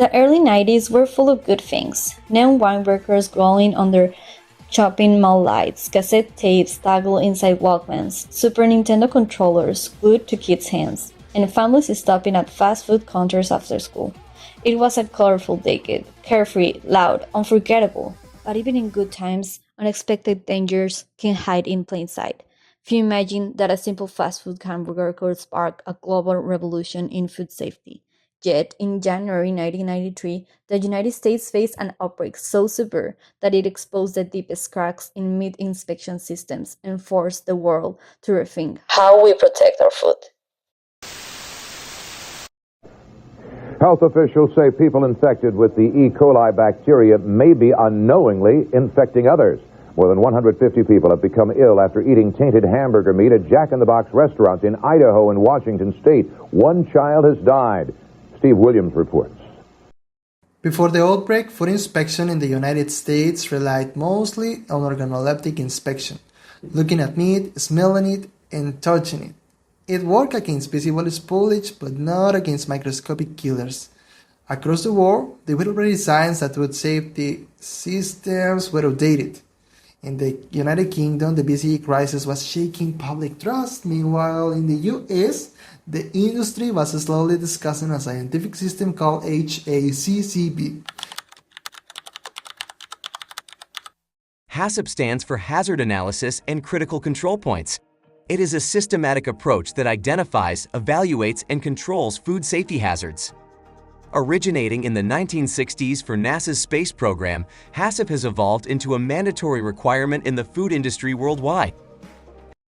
The early 90s were full of good things. Neon wine workers glowing under shopping mall lights, cassette tapes tangled inside Walkmans, Super Nintendo controllers glued to kids' hands, and families stopping at fast food counters after school. It was a colorful decade, carefree, loud, unforgettable. But even in good times, unexpected dangers can hide in plain sight. Few imagine that a simple fast food hamburger could spark a global revolution in food safety. Yet, in January 1993, the United States faced an outbreak so severe that it exposed the deepest cracks in meat inspection systems and forced the world to rethink how we protect our food. Health officials say people infected with the E. coli bacteria may be unknowingly infecting others. More than 150 people have become ill after eating tainted hamburger meat at Jack in the Box restaurants in Idaho and Washington state. One child has died. Steve Williams reports. Before the outbreak, food inspection in the United States relied mostly on organoleptic inspection, looking at meat, smelling it, and touching it. It worked against visible spoilage, but not against microscopic killers. Across the world, there were already signs that food safety systems were outdated. In the United Kingdom, the BCE crisis was shaking public trust. Meanwhile, in the US, the industry was slowly discussing a scientific system called HACCP. HACCP stands for Hazard Analysis and Critical Control Points. It is a systematic approach that identifies, evaluates, and controls food safety hazards. Originating in the 1960s for NASA's space program, HACCP has evolved into a mandatory requirement in the food industry worldwide.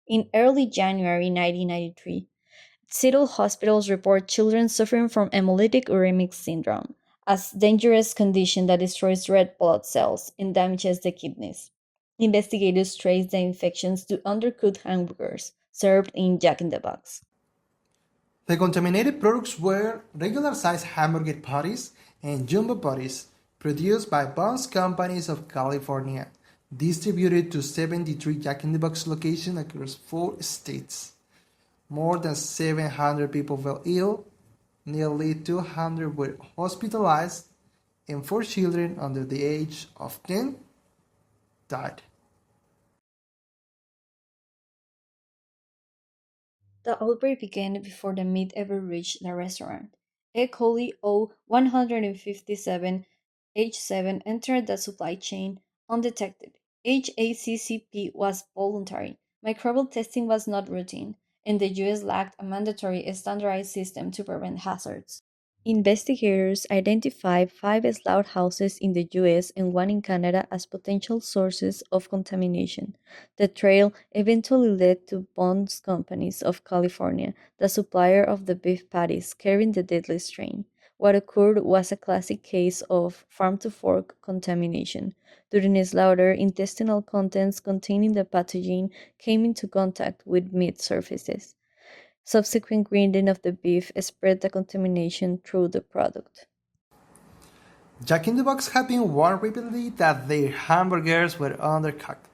In early January 1993, Seattle hospitals report children suffering from hemolytic uremic syndrome, a dangerous condition that destroys red blood cells and damages the kidneys. Investigators traced the infections to undercooked hamburgers served in Jack in the Box. The contaminated products were regular-sized hamburger patties and jumbo patties produced by Buns Companies of California, distributed to 73 Jack in the Box locations across 4 states. More than 700 people fell ill, nearly 200 were hospitalized, and 4 children under the age of 10 died. The outbreak began before the meat ever reached the restaurant. E. coli O157H7 entered the supply chain undetected. HACCP was voluntary. Microbial testing was not routine, and the US lacked a mandatory standardized system to prevent hazards. Investigators identified 5 slaughterhouses in the US and 1 in Canada as potential sources of contamination. The trail eventually led to Buns Companies of California, the supplier of the beef patties carrying the deadly strain. What occurred was a classic case of farm-to-fork contamination. During slaughter, intestinal contents containing the pathogen came into contact with meat surfaces. Subsequent grinding of the beef spread the contamination through the product. Jack in the Box had been warned repeatedly that their hamburgers were undercooked,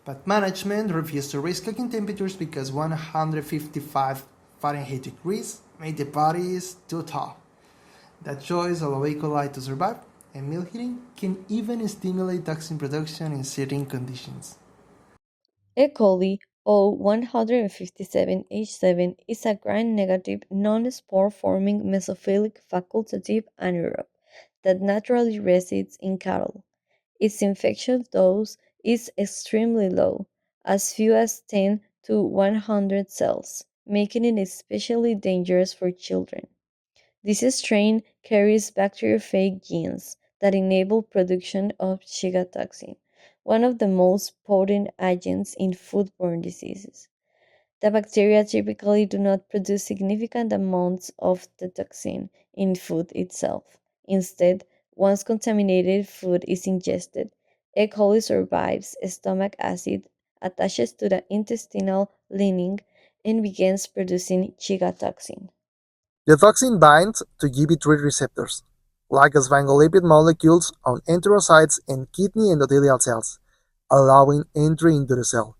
but management refused to risk cooking temperatures because 155 Fahrenheit degrees made the patties too tough. The choice of E. coli to survive, and meal heating can even stimulate toxin production in certain conditions. E. coli O157H7 is a gram-negative, non-spore-forming mesophilic facultative anaerobe that naturally resides in cattle. Its infectious dose is extremely low, as few as 10 to 100 cells, making it especially dangerous for children. This strain carries bacteriophage genes that enable production of Shiga toxin, one of the most potent agents in foodborne diseases. The bacteria typically do not produce significant amounts of the toxin in food itself. Instead, once contaminated food is ingested, E. coli survives stomach acid, attaches to the intestinal lining, and begins producing Shiga toxin. The toxin binds to GB3 receptors, like sphingolipid molecules on enterocytes and kidney endothelial cells, allowing entry into the cell.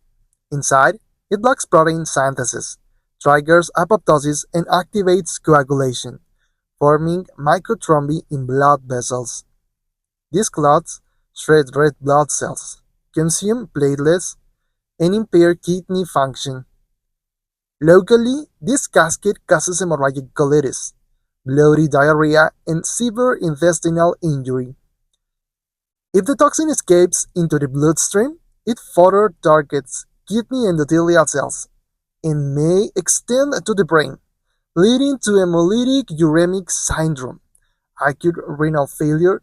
Inside, it blocks protein synthesis, triggers apoptosis, and activates coagulation, forming microthrombi in blood vessels. These clots shred red blood cells, consume platelets, and impair kidney function. Locally, this cascade causes hemorrhagic colitis, bloody diarrhea, and severe intestinal injury. If the toxin escapes into the bloodstream, it further targets kidney endothelial cells and may extend to the brain, leading to hemolytic uremic syndrome, acute renal failure,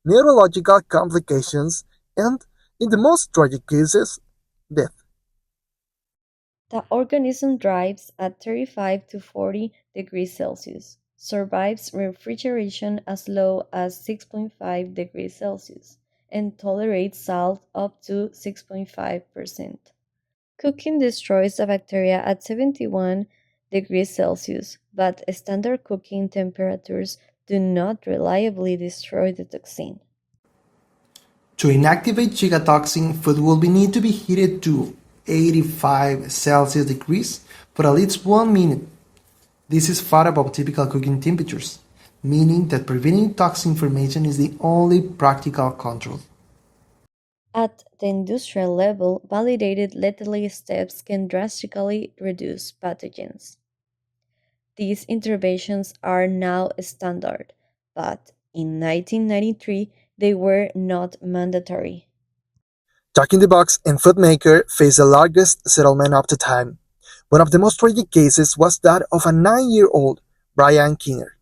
neurological complications, and, in the most tragic cases, death. The organism thrives at 35 to 40 degrees Celsius, survives refrigeration as low as 6.5 degrees Celsius, and tolerates salt up to 6.5%. Cooking destroys the bacteria at 71 degrees Celsius, but standard cooking temperatures do not reliably destroy the toxin. To inactivate gigatoxin, food will need to be heated to 85 Celsius degrees for at least 1 minute. This is far above typical cooking temperatures, meaning that preventing toxin formation is the only practical control. At the industrial level, validated lethality steps can drastically reduce pathogens. These interventions are now standard, but in 1993 they were not mandatory. Jack in the Box and Foodmaker faced the largest settlement of the time. One of the most tragic cases was that of a 9-year-old Brian Kinner.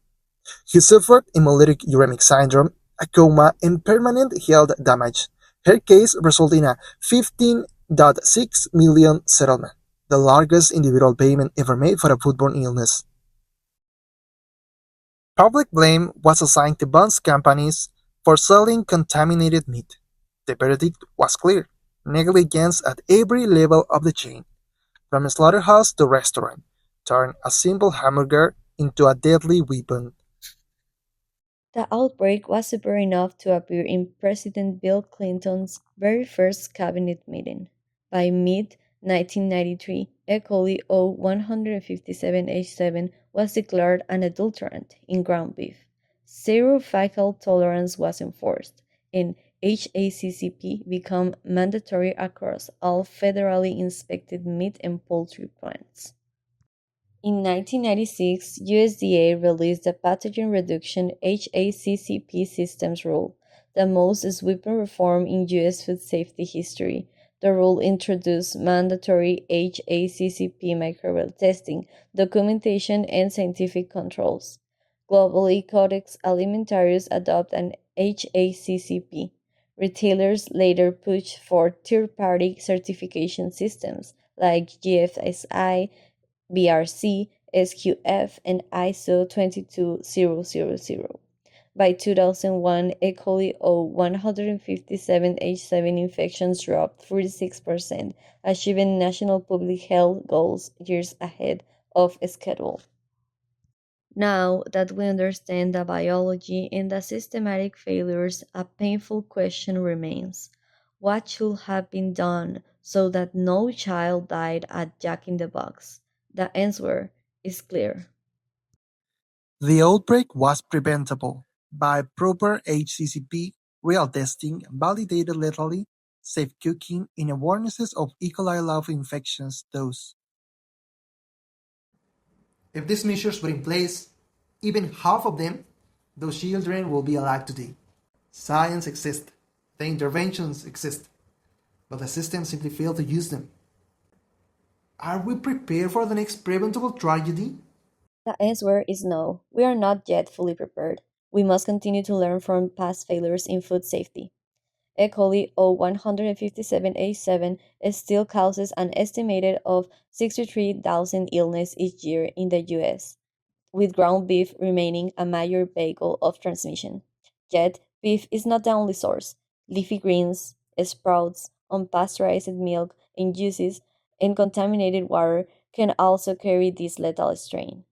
He suffered hemolytic uremic syndrome, a coma, and permanent health damage. Her case resulted in a 15.6 million settlement, the largest individual payment ever made for a foodborne illness. Public blame was assigned to Buns companies for selling contaminated meat. The verdict was clear: negligence at every level of the chain, from slaughterhouse to restaurant, turned a simple hamburger into a deadly weapon. The outbreak was severe enough to appear in President Bill Clinton's very first cabinet meeting. By mid 1993, E. coli O157H7 was declared an adulterant in ground beef. Zero fecal tolerance was enforced, and HACCP became mandatory across all federally inspected meat and poultry plants. In 1996, USDA released the Pathogen Reduction HACCP Systems Rule, the most sweeping reform in U.S. food safety history. The rule introduced mandatory HACCP microbial testing, documentation, and scientific controls. Globally, Codex Alimentarius adopted an HACCP. Retailers later pushed for third-party certification systems like GFSI, BRC, SQF, and ISO 22000. By 2001, E. coli O157H7 infections dropped 46%, achieving national public health goals years ahead of schedule. Now that we understand the biology and the systematic failures, a painful question remains. What should have been done so that no child died at Jack in the Box? The answer is clear. The outbreak was preventable by proper HCCP, real testing, validated lethally, safe cooking, and awarenesses of E. coli love infections dose. If these measures were in place, even half of them, those children will be alive today. Science exists, the interventions exist, but the system simply failed to use them. Are we prepared for the next preventable tragedy? The answer is no. We are not yet fully prepared. We must continue to learn from past failures in food safety. E. coli O157A7 still causes an estimated of 63,000 illnesses each year in the US, with ground beef remaining a major vehicle of transmission. Yet, beef is not the only source. Leafy greens, sprouts, unpasteurized milk, and juices, and contaminated water can also carry this lethal strain.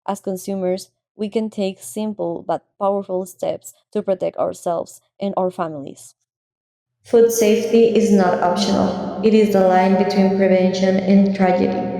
As consumers, we can take simple but powerful steps to protect ourselves and our families. Food safety is not optional. It is the line between prevention and tragedy.